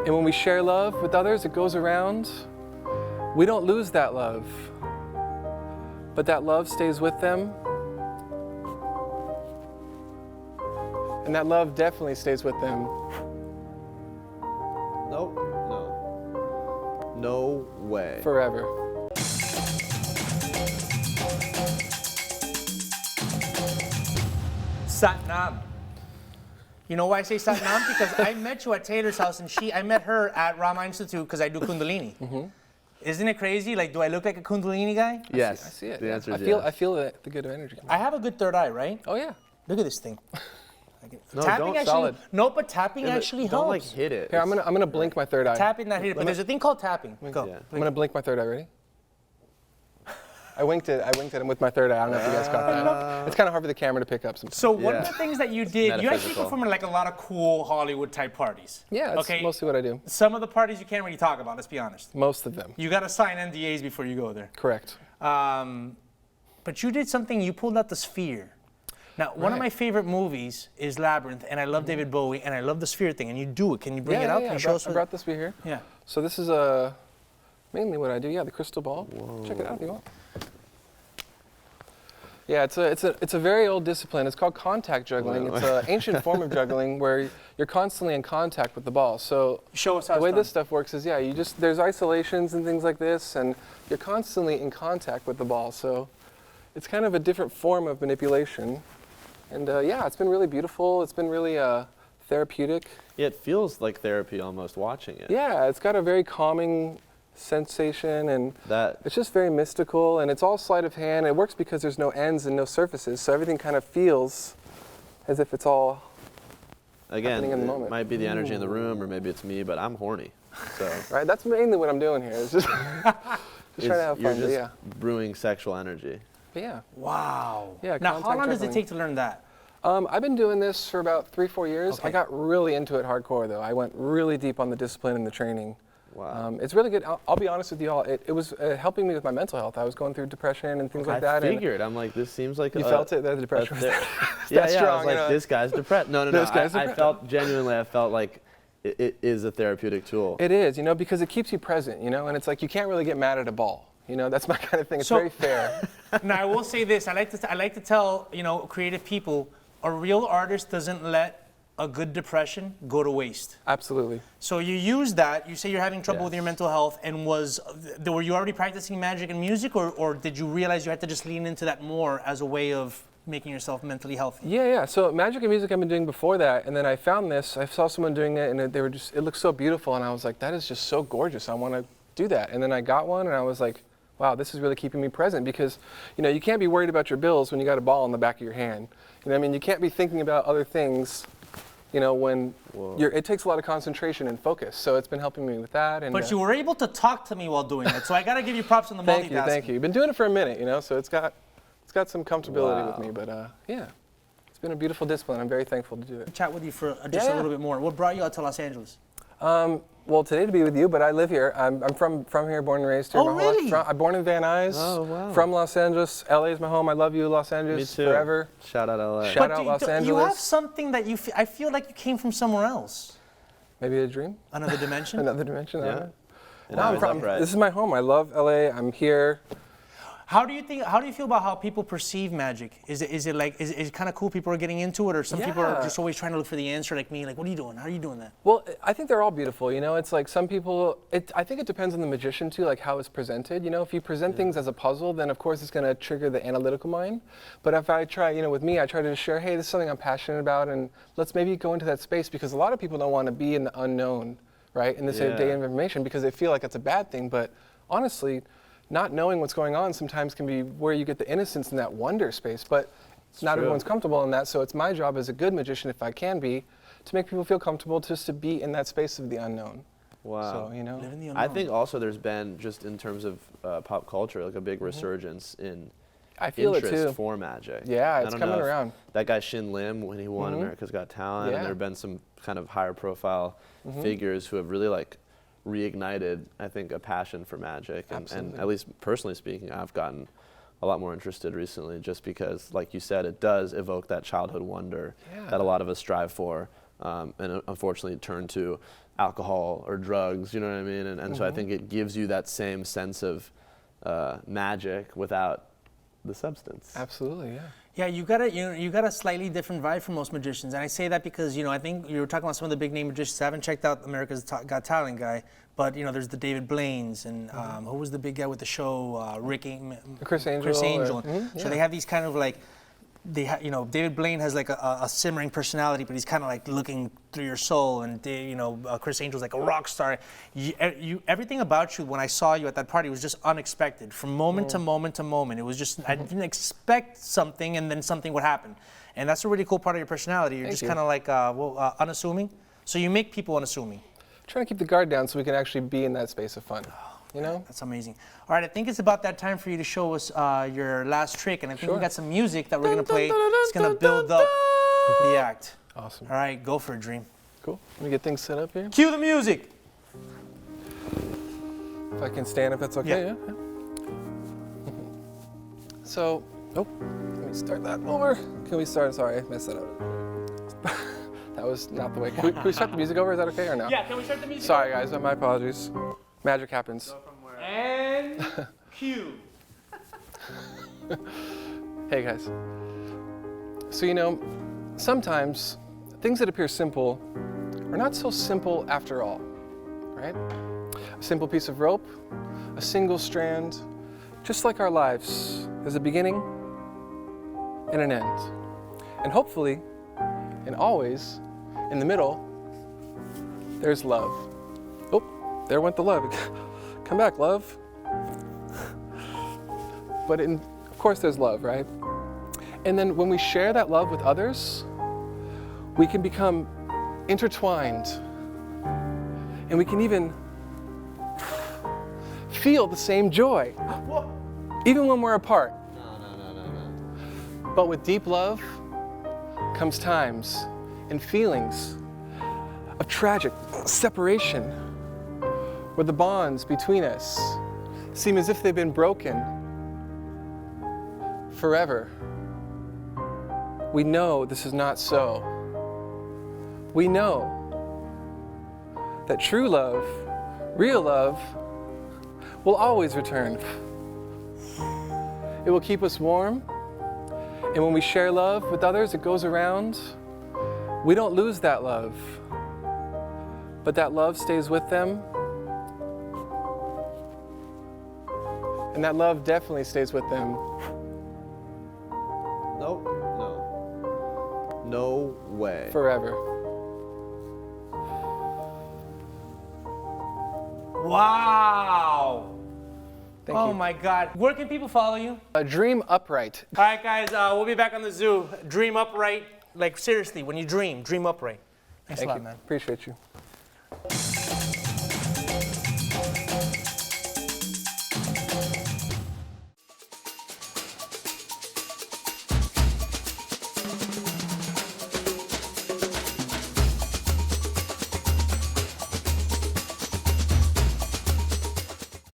And when we share love with others, it goes around. We don't lose that love, but that love stays with them. And that love definitely stays with them. Nope. No. No way. Forever. Satnam. You know why I say Satnam? Because I met you at Taylor's house, and I met her at Rama Institute because I do Kundalini. Mm-hmm. Isn't it crazy? Like, do I look like a Kundalini guy? Yes. I see it. The answer is I feel the good energy. I have a good third eye, right? Oh yeah. Look at this thing. No, tapping don't. actually, Solid. No, but tapping actually don't helps. like hit it. Here, I'm gonna blink my third eye. Tapping, not hit it. But there's a thing called tapping. Go. Yeah. I'm gonna blink my third eye. Ready? I winked at him with my third eye. I don't know if you guys caught that. It's kind of hard for the camera to pick up sometimes. So one of the things that you did, you actually Metaphysical. perform at like a lot of cool Hollywood type parties. Yeah, it's mostly what I do. Some of the parties you can't really talk about, let's be honest. Most of them. You gotta sign NDAs before you go there. Correct. But you did something, you pulled out the sphere. Now, one of my favorite movies is Labyrinth, and I love David Bowie, and I love the sphere thing, and you do it. Can you bring it out? Yeah, Can you show us? I brought this here. Yeah. So this is mainly what I do. Yeah, the crystal ball. Whoa. Check it out if you want. Yeah, it's a very old discipline. It's called contact juggling. It's an ancient form of juggling where you're constantly in contact with the ball. So show us how the way it's this stuff works is, there's isolations and things like this, and you're constantly in contact with the ball. So it's kind of a different form of manipulation. And it's been really beautiful. It's been really therapeutic. Yeah, it feels like therapy almost watching it. Yeah, it's got a very calming sensation, and it's just very mystical, and it's all sleight of hand. It works because there's no ends and no surfaces, so everything kind of feels as if it's all happening in the moment. It might be the energy in the room, or maybe it's me, but I'm horny. So right, that's mainly what I'm doing here. It's just trying to have fun. You're just brewing sexual energy. But yeah. Wow. Yeah. Now, how long does it take to learn that? I've been doing this for about 3-4 years. Okay. I got really into it hardcore, though. I went really deep on the discipline and the training. Wow. It's really good. I'll be honest with you all. It was helping me with my mental health. I was going through depression and things like that. I figured. I'm like, this seems like you felt it. That the depression was yeah, strong. I was like, this guy's depressed. No. I felt genuinely. I felt like it is a therapeutic tool. It is, because it keeps you present, and it's like you can't really get mad at a ball. That's my kind of thing. It's very fair. Now I will say this. I like to tell creative people, a real artist doesn't let a good depression go to waste. Absolutely. So you use that. You say you're having trouble with your mental health, and were you already practicing magic and music, or did you realize you had to just lean into that more as a way of making yourself mentally healthy? Yeah. So magic and music I've been doing before that, and then I found this. I saw someone doing it, and it looked so beautiful, and I was like, that is just so gorgeous. I want to do that. And then I got one, and I was like, wow, this is really keeping me present, because you can't be worried about your bills when you got a ball in the back of your hand. You can't be thinking about other things. When it takes a lot of concentration and focus. So it's been helping me with that. And but you were able to talk to me while doing it, so I got to give you props on the multitasking. Thank you. You've been doing it for a minute, so it's got some comfortability with me. But it's been a beautiful discipline. I'm very thankful to do it. Chat with you for just a little bit more. What brought you out to Los Angeles? Well, today to be with you, but I live here. I'm from here, born and raised here. Oh, really? I'm born in Van Nuys. Oh, wow. From Los Angeles. LA is my home. I love you, Los Angeles. Me too. Forever. Shout out LA. Shout out Los Angeles. You have something that I feel like you came from somewhere else. Maybe a dream? Another dimension? Another dimension, yeah. This is my home. I love LA. I'm here. How do you feel about how people perceive magic? Is it kind of cool people are getting into it, or some people are just always trying to look for the answer like me, like, what are you doing? How are you doing that? Well, I think they're all beautiful, It's like some people, I think it depends on the magician too, like how it's presented. If you present things as a puzzle, then of course it's going to trigger the analytical mind. But if I try, with me, I try to share, hey, this is something I'm passionate about, and let's maybe go into that space, because a lot of people don't want to be in the unknown, right? In this day of information, because they feel like it's a bad thing. But honestly, not knowing what's going on sometimes can be where you get the innocence and that wonder space, but not everyone's comfortable in that. So it's my job as a good magician, if I can be, to make people feel comfortable just to be in that space of the unknown. Wow. So, I think also there's been, just in terms of pop culture, like a big resurgence in interest for magic. Yeah, it's coming around. That guy Shin Lim, when he won America's Got Talent, and there have been some kind of higher profile figures who have really reignited, I think, a passion for magic. And at least personally speaking, I've gotten a lot more interested recently, just because, like you said, it does evoke that childhood wonder that a lot of us strive for, and unfortunately turn to alcohol or drugs, you know what I mean? And so I think it gives you that same sense of magic without the substance. Absolutely, yeah. Yeah, you got a slightly different vibe from most magicians, and I say that because I think you were talking about some of the big name magicians. I haven't checked out America's Got Talent guy, but there's the David Blaines and who was the big guy with the show, Chris Angel. Chris Angel. Yeah. So they have these kind of like, David Blaine has like a simmering personality, but he's kind of like looking through your soul, and Chris Angel's like a rock star. Everything about you when I saw you at that party was just unexpected. From moment to moment to moment, it was just I didn't expect something, and then something would happen, and that's a really cool part of your personality. You're just kind of like unassuming, so you make people unassuming. Trying to keep the guard down so we can actually be in that space of fun. That's amazing. All right, I think it's about that time for you to show us your last trick, and I think we got some music that we're gonna play. It's gonna build up the act. Awesome. All right, go for it, Dream. Cool. Let me get things set up here. Cue the music. If I can stand, if that's okay. Yeah. So, let me start that over. Can we start? Sorry, I messed that up. That was not the way. Can we start the music over? Is that okay or no? Yeah, can we start the music? Sorry, guys. My apologies. Magic happens. And cue. Hey, guys. So, sometimes things that appear simple are not so simple after all, right? A simple piece of rope, a single strand, just like our lives, there's a beginning and an end. And hopefully, and always, in the middle, there's love. Oh, there went the love. Come back, love. But of course there's love, right? And then when we share that love with others, we can become intertwined. And we can even feel the same joy, even when we're apart. No. But with deep love comes times and feelings of tragic separation, where the bonds between us seem as if they've been broken forever. We know this is not so. We know that true love, real love, will always return. It will keep us warm, and when we share love with others, it goes around. We don't lose that love, but that love stays with them. And that love definitely stays with them. No way. Forever. Wow. Thank you. Oh my God. Where can people follow you? Dream upright. All right, guys, we'll be back on the zoo. Dream upright. Like, seriously, when you dream upright. Thanks a lot, man. Appreciate you.